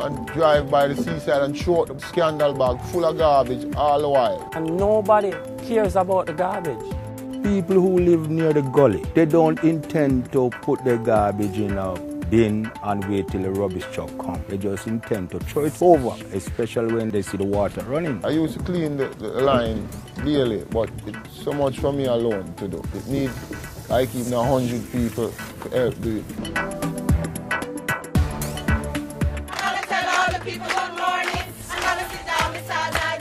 and drive by the seaside and throw out the scandal bag full of garbage all the while. And nobody cares about the garbage. People who live near the gully, they don't intend to put their garbage in a bin and wait till the rubbish truck comes. They just intend to throw it over, especially when they see the water running. I used to clean the line daily, but it's so much for me alone to do. It needs like even 100 people to help do it.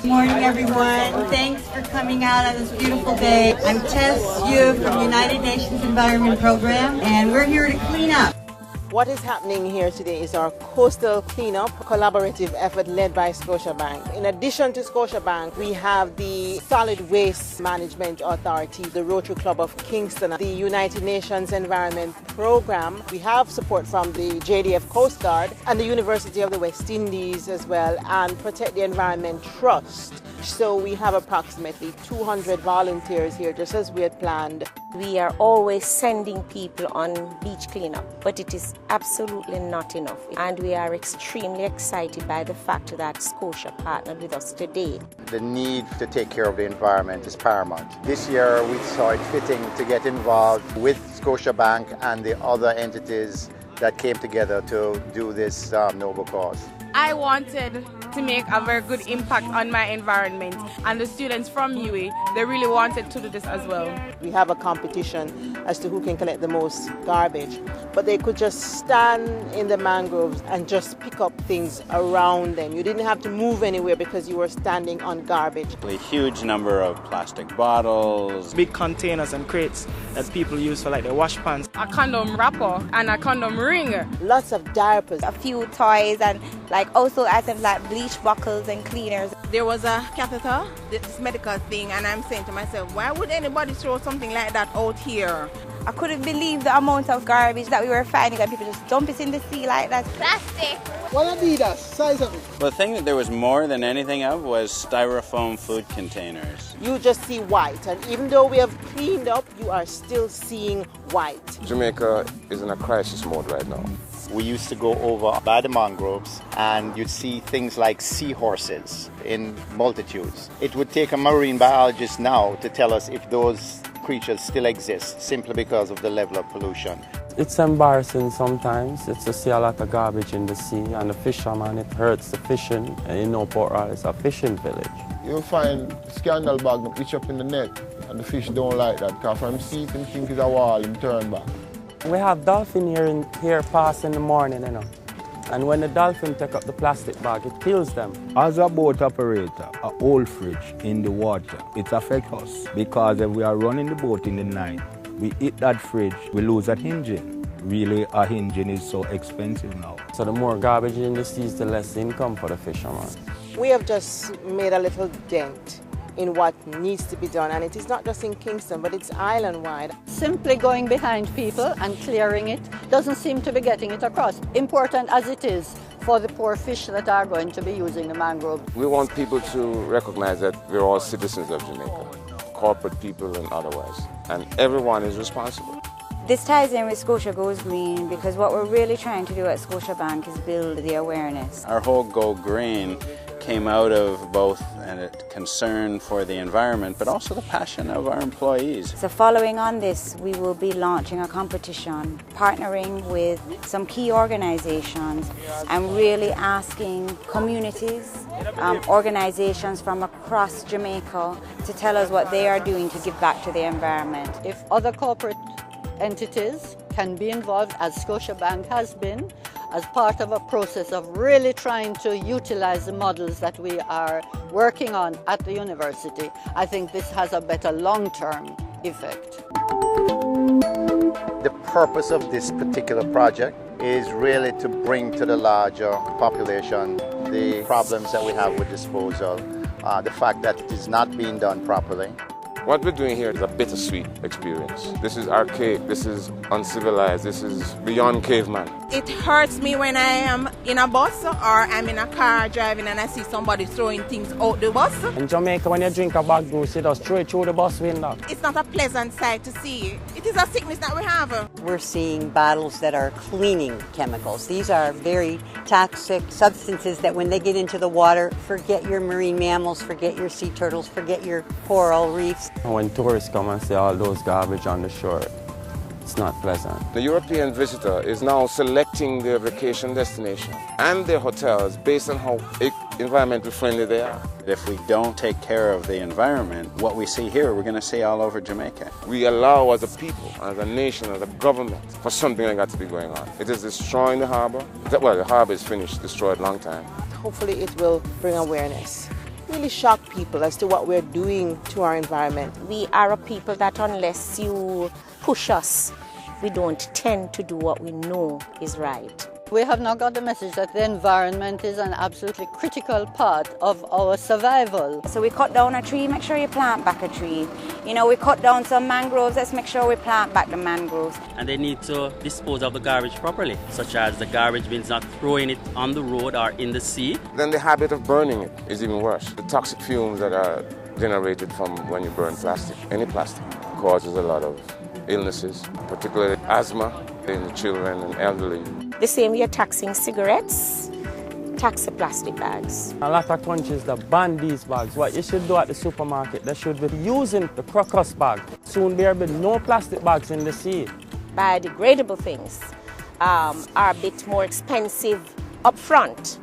Good morning, everyone. Thanks for coming out on this beautiful day. I'm Tess Yu from the United Nations Environment Program, and we're here to clean up. What is happening here today is our coastal cleanup collaborative effort led by Scotiabank. In addition to Scotiabank, we have the Solid Waste Management Authority, the Rotary Club of Kingston, the United Nations Environment Program. We have support from the JDF Coast Guard and the University of the West Indies as well, and Protect the Environment Trust. So we have approximately 200 volunteers here, just as we had planned. We are always sending people on beach cleanup, but it is absolutely not enough. And we are extremely excited by the fact that Scotia partnered with us today. The need to take care of the environment is paramount. This year we saw it fitting to get involved with Scotiabank and the other entities that came together to do this noble cause. I wanted to make a very good impact on my environment, and the students from UA, they really wanted to do this as well. We have a competition as to who can collect the most garbage, but they could just stand in the mangroves and just pick up things around them. You didn't have to move anywhere because you were standing on garbage. A huge number of plastic bottles, big containers and crates that people use for like their wash pans, a condom wrapper and a condom ring, lots of diapers, a few toys, and like also items like bleach bottles and cleaners. There was a catheter, this medical thing, and I'm saying to myself, why would anybody throw something like that out here? I couldn't believe the amount of garbage that we were finding, and people just dump it in the sea like that. Plastic. What Adidas? Size of it? The thing that there was more than anything of was styrofoam food containers. You just see white, and even though we have cleaned up, you are still seeing white. Jamaica is in a crisis mode right now. We used to go over by the mangroves and you'd see things like seahorses in multitudes. It would take a marine biologist now to tell us if those creatures still exist simply because of the level of pollution. It's embarrassing sometimes. It's to see a lot of garbage in the sea, and the fisherman, it hurts the fishing. And you know, Port Royal is a fishing village. You'll find scandal bag pitch up in the net, and the fish don't like that, because from see him think it's a wall and turn back. We have dolphin here pass in the morning, you know. And when the dolphin take up the plastic bag, it kills them. As a boat operator, a old fridge in the water, it affects us because if we are running the boat in the night, we hit that fridge, we lose that engine. Really, our engine is so expensive now. So the more garbage in the seas, the less income for the fisherman. We have just made a little dent in what needs to be done, and it is not just in Kingston, but it's island-wide. Simply going behind people and clearing it doesn't seem to be getting it across, important as it is for the poor fish that are going to be using the mangrove. We want people to recognize that we're all citizens of Jamaica, corporate people and otherwise, and everyone is responsible. This ties in with Scotia Goes Green, because what we're really trying to do at Scotiabank is build the awareness. Our whole Go Green came out of both a concern for the environment, but also the passion of our employees. So following on this, we will be launching a competition, partnering with some key organizations and really asking communities, organizations from across Jamaica to tell us what they are doing to give back to the environment. If other corporate entities can be involved, as Scotiabank has been, as part of a process of really trying to utilize the models that we are working on at the university, I think this has a better long-term effect. The purpose of this particular project is really to bring to the larger population the problems that we have with disposal, the fact that it is not being done properly. What we're doing here is a bittersweet experience. This is archaic, this is uncivilized, this is beyond caveman. It hurts me when I am in a bus or I'm in a car driving and I see somebody throwing things out the bus. In Jamaica, when you drink a bag juice, you just throw it through the bus window. It's not a pleasant sight to see. It is a sickness that we have. We're seeing bottles that are cleaning chemicals. These are very toxic substances that when they get into the water, forget your marine mammals, forget your sea turtles, forget your coral reefs. When tourists come and see all those garbage on the shore, it's not pleasant. The European visitor is now selecting their vacation destination and their hotels based on how environmentally friendly they are. If we don't take care of the environment, what we see here, we're going to see all over Jamaica. We allow as a people, as a nation, as a government, for something like that to be going on. It is destroying the harbour. Well, the harbour is finished, destroyed a long time. Hopefully it will bring awareness. Really shock people as to what we're doing to our environment. We are a people that unless you push us, we don't tend to do what we know is right. We have now got the message that the environment is an absolutely critical part of our survival. So we cut down a tree, make sure you plant back a tree. You know, we cut down some mangroves, let's make sure we plant back the mangroves. And they need to dispose of the garbage properly, such as the garbage bins not throwing it on the road or in the sea. Then the habit of burning it is even worse. The toxic fumes that are generated from when you burn plastic, any plastic, causes a lot of illnesses, particularly asthma in the children and elderly. The same you're taxing cigarettes, tax the plastic bags. A lot of countries that ban these bags. What you should do at the supermarket, they should be using the crocus bag. Soon there will be no plastic bags in the sea. Biodegradable things are a bit more expensive up front,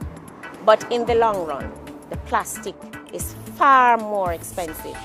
but in the long run, the plastic is far more expensive.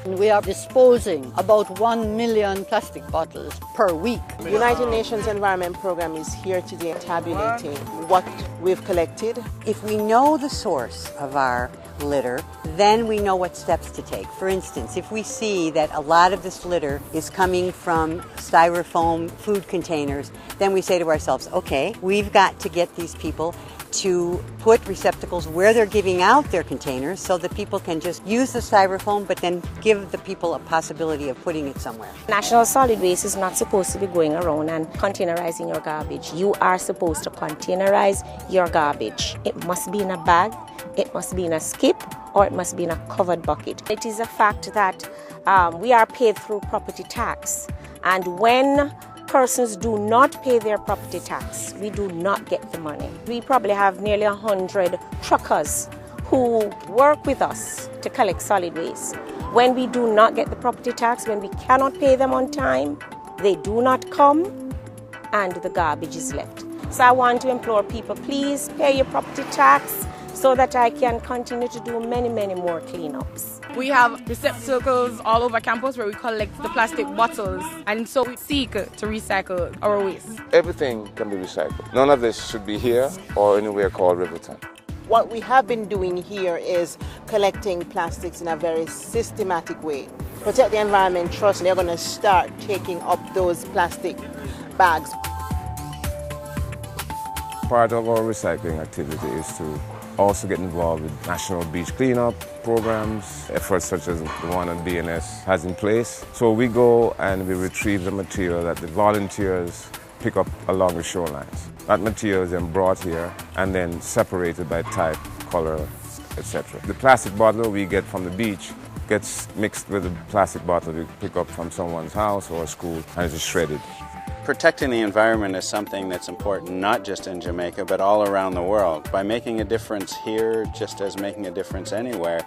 We are disposing about 1 million plastic bottles per week. The United Nations Environment Program is here today tabulating what we've collected. If we know the source of our litter, then we know what steps to take. For instance, if we see that a lot of this litter is coming from styrofoam food containers, then we say to ourselves, okay, we've got to get these people to put receptacles where they're giving out their containers so that people can just use the styrofoam but then give the people a possibility of putting it somewhere. National solid waste is not supposed to be going around and containerizing your garbage. You are supposed to containerize your garbage. It must be in a bag, it must be in a skip, or it must be in a covered bucket. It is a fact that we are paid through property tax, and when persons do not pay their property tax, we do not get the money. We probably have nearly 100 truckers who work with us to collect solid waste. When we do not get the property tax, when we cannot pay them on time, they do not come and the garbage is left. So I want to implore people, please pay your property tax so that I can continue to do many, many more cleanups. We have receptacles all over campus where we collect the plastic bottles, and so we seek to recycle our waste. Everything can be recycled. None of this should be here or anywhere called Riverton. What we have been doing here is collecting plastics in a very systematic way. Protect the Environment Trust, they're going to start taking up those plastic bags. Part of our recycling activity is to also get involved with national beach cleanup programs, efforts such as the one on DNS has in place. So we go and we retrieve the material that the volunteers pick up along the shorelines. That material is then brought here and then separated by type, color, etc. The plastic bottle we get from the beach gets mixed with the plastic bottle we pick up from someone's house or school and it is shredded. Protecting the environment is something that's important not just in Jamaica but all around the world. By making a difference here, just as making a difference anywhere,